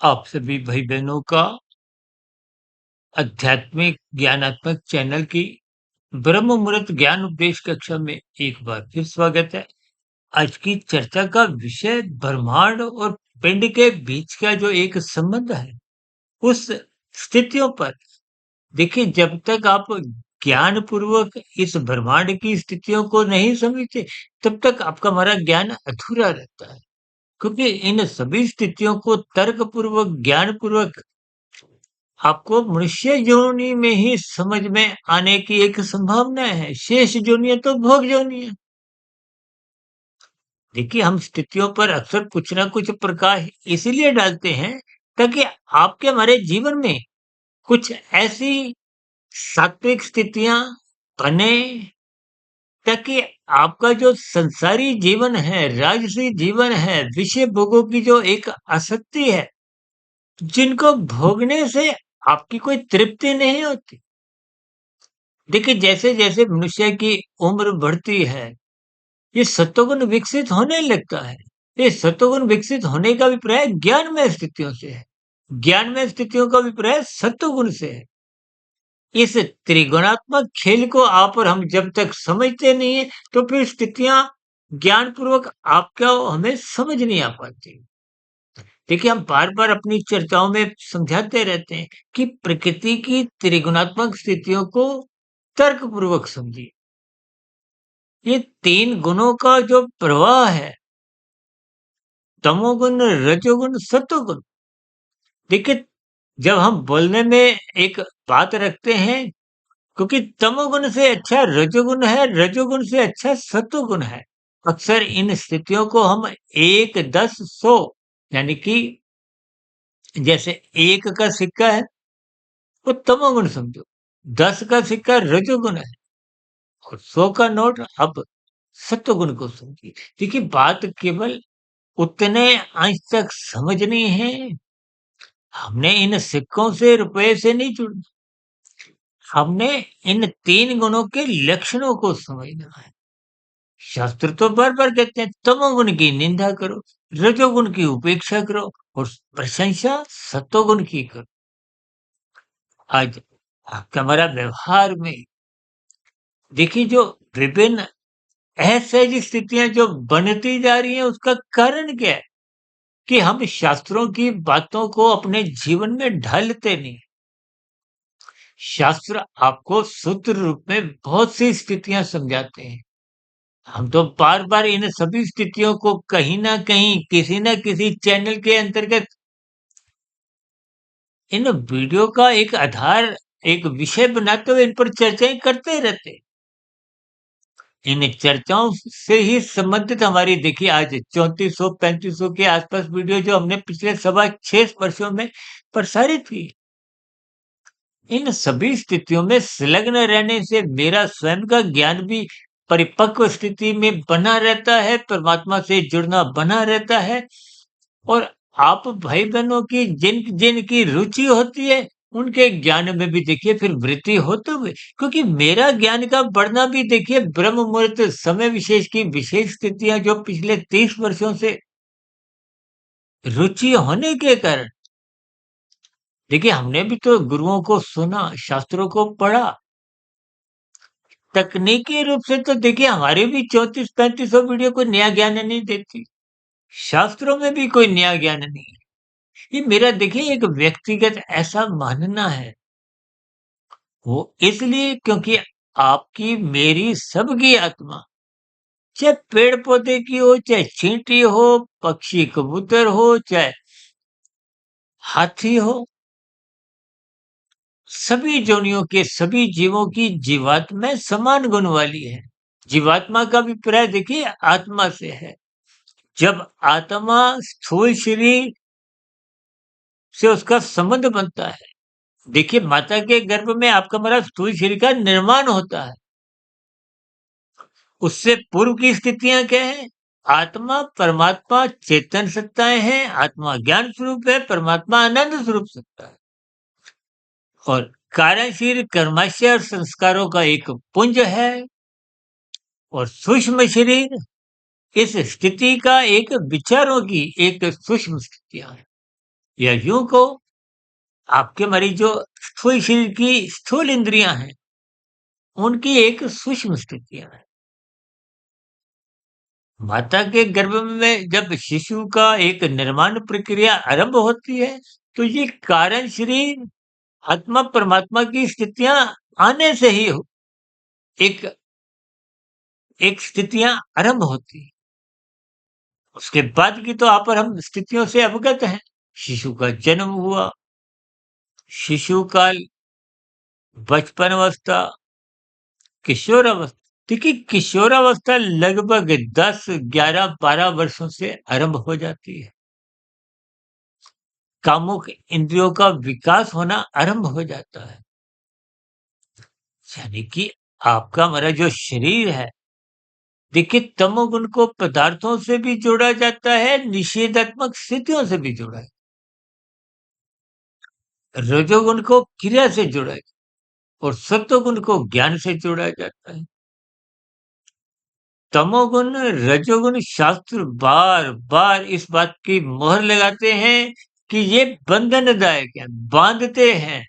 आप सभी भाई-बहनों का आध्यात्मिक ज्ञानात्मक चैनल की ब्रह्म मुहूर्त ज्ञान उपदेश कक्षा में एक बार फिर स्वागत है। आज की चर्चा का विषय ब्रह्मांड और पिंड के बीच का जो एक संबंध है, उस स्थितियों पर। देखिए, जब तक आप ज्ञान पूर्वक इस ब्रह्मांड की स्थितियों को नहीं समझते, तब तक आपका हमारा ज्ञान अधूरा रहता है। क्योंकि इन सभी स्थितियों को तर्क पूर्वक, ज्ञान पूर्वक आपको मनुष्य योनि में ही समझ में आने की एक संभावना है। शेष योनियाँ तो भोग योनि है। देखिए, हम स्थितियों पर अक्सर कुछ ना कुछ प्रकाश इसीलिए डालते हैं, ताकि आपके हमारे जीवन में कुछ ऐसी सात्विक स्थितियाँ बने, ताकि आपका जो संसारी जीवन है, राजसी जीवन है, विषय भोगों की जो एक आसक्ति है, जिनको भोगने से आपकी कोई तृप्ति नहीं होती। देखिए, जैसे-जैसे मनुष्य की उम्र बढ़ती है, ये सत्वगुण विकसित होने लगता है। ये सत्वगुण विकसित होने का अभिप्राय ज्ञानमय स्थितियों से है। ज्ञानमय स्थितियों का अभिप्राय सत्वगुण से है। इस त्रिगुणात्मक खेल को आप और हम जब तक समझते नहीं है, तो फिर स्थितियाँ ज्ञानपूर्वक आपको हमें समझ नहीं आ पाती। देखिए, हम बार-बार अपनी चर्चाओं में समझाते रहते हैं कि प्रकृति की त्रिगुणात्मक स्थितियों को तर्कपूर्वक समझिए। ये 3 गुणों का जो प्रवाह है, तमोगुण, रजोगुण, सत्वगुण। देखिए, जब हम बोलने में एक बात रखते हैं, क्योंकि तमोगुण से अच्छा रजोगुण है, रजोगुण से अच्छा सत्वगुण है। अक्सर इन स्थितियों को हम 1, 10, 100 यानी कि जैसे 1 का सिक्का है, वो तमोगुण समझो, 10 का सिक्का रजोगुण है और 100 का नोट अब सत्वगुण को समझिए। देखिए, बात केवल उतने अंश तक समझनी है। हमने इन सिक्कों से, रुपए से नहीं जुड़ना। हमने इन 3 गुणों के लक्षणों को समझना है। शास्त्र तो बार-बार कहते हैं, तमोगुण की निंदा करो, रजोगुण की उपेक्षा करो और प्रशंसा सत्वगुण की करो। आज हमारा व्यवहार में देखिए, जो विभिन्न असहज स्थितियाँ जो बनती जा रही हैं, उसका कारण क्या है? कि हम शास्त्रों की बातों को अपने जीवन में ढालते नहीं। शास्त्र आपको सूत्र रूप में बहुत सी स्थितियां समझाते हैं। हम तो बार-बार इन सभी स्थितियों को कहीं न कहीं, किसी न किसी चैनल के अंतर्गत इन वीडियो का एक आधार, एक विषय बनाते हुए इन पर चर्चाएँ करते रहते हैं। इन चर्चाओं से ही संबंधित हमारी देखिए आज 3400-3500 के आसपास वीडियो जो हमने पिछले सवा 6 वर्षों में प्रसारित की। इन सभी स्थितियों में संलग्न रहने से मेरा स्वयं का ज्ञान भी परिपक्व स्थिति में बना रहता है, परमात्मा से जुड़ना बना रहता है और आप भाई-बहनों की जिनकी रुचि होती है, उनके ज्ञान में भी देखिए फिर वृद्धि होते हुए, क्योंकि मेरा ज्ञान का बढ़ना भी देखिए ब्रह्म मुहूर्त समय विशेष की विशेष स्थितियाँ जो पिछले 30 वर्षों से रुचि होने के कारण। देखिए, हमने भी तो गुरुओं को सुना, शास्त्रों को पढ़ा। तकनीकी रूप से तो देखिए हमारी भी 34-3500 वीडियो कोई नया ज्ञान नहीं देती। शास्त्रों में भी कोई नया ज्ञान नहीं है। ये मेरा देखिए एक व्यक्तिगत ऐसा मानना है। वो इसलिए क्योंकि आपकी, मेरी, सबकी आत्मा, चाहे पेड़-पौधे की हो, चाहे चींटी हो, पक्षी कबूतर हो, चाहे हाथी हो, सभी योनियों के सभी जीवों की जीवात्मा समान गुण वाली है। जीवात्मा का अभिप्राय देखिए आत्मा से है। जब आत्मा स्थूल शरीर से उसका संबंध बनता है, देखिए माता के गर्भ में आपका हमारा स्थूल शरीर का निर्माण होता है। उससे पूर्व की स्थितियां क्या है? आत्मा परमात्मा चेतन सत्ताएं हैं, आत्मा ज्ञान स्वरूप है, परमात्मा आनंद स्वरूप सत्ता है और कारण शरीर कर्माशय और संस्कारों का एक पुंज है और सूक्ष्म शरीर इस स्थिति का एक विचारों की एक सूक्ष्म स्थितियां है। या यूं कहो, आपके हमारी जो स्थूल शरीर की स्थूल इंद्रियां हैं, उनकी एक सूक्ष्म स्थितियां हैं। माता के गर्भ में जब शिशु का एक निर्माण प्रक्रिया आरंभ होती है, तो ये कारण शरीर आत्मा परमात्मा की स्थितियां आने से ही एक एक स्थितियां आरंभ होती हैं। उसके बाद की तो आप और हम स्थितियों से अवगत हैं। शिशु का जन्म हुआ, शिशु काल, बचपन अवस्था, किशोरावस्था। देखिए, किशोरावस्था लगभग 10, 11, 12 वर्षों से आरंभ हो जाती है। कामुक इंद्रियों का विकास होना आरंभ हो जाता है। यानी कि आपका हमारा जो शरीर है, देखिए तमोगुण को पदार्थों से भी जोड़ा जाता है, निषेधात्मक स्थितियों से भी जोड़ा है। रजोगुण को क्रिया से जोड़ा है और सत्वगुण को ज्ञान से जोड़ा जाता है। तमोगुण, रजोगुण शास्त्र बार-बार इस बात की मोहर लगाते हैं कि ये बंधनदायक है, बांधते हैं।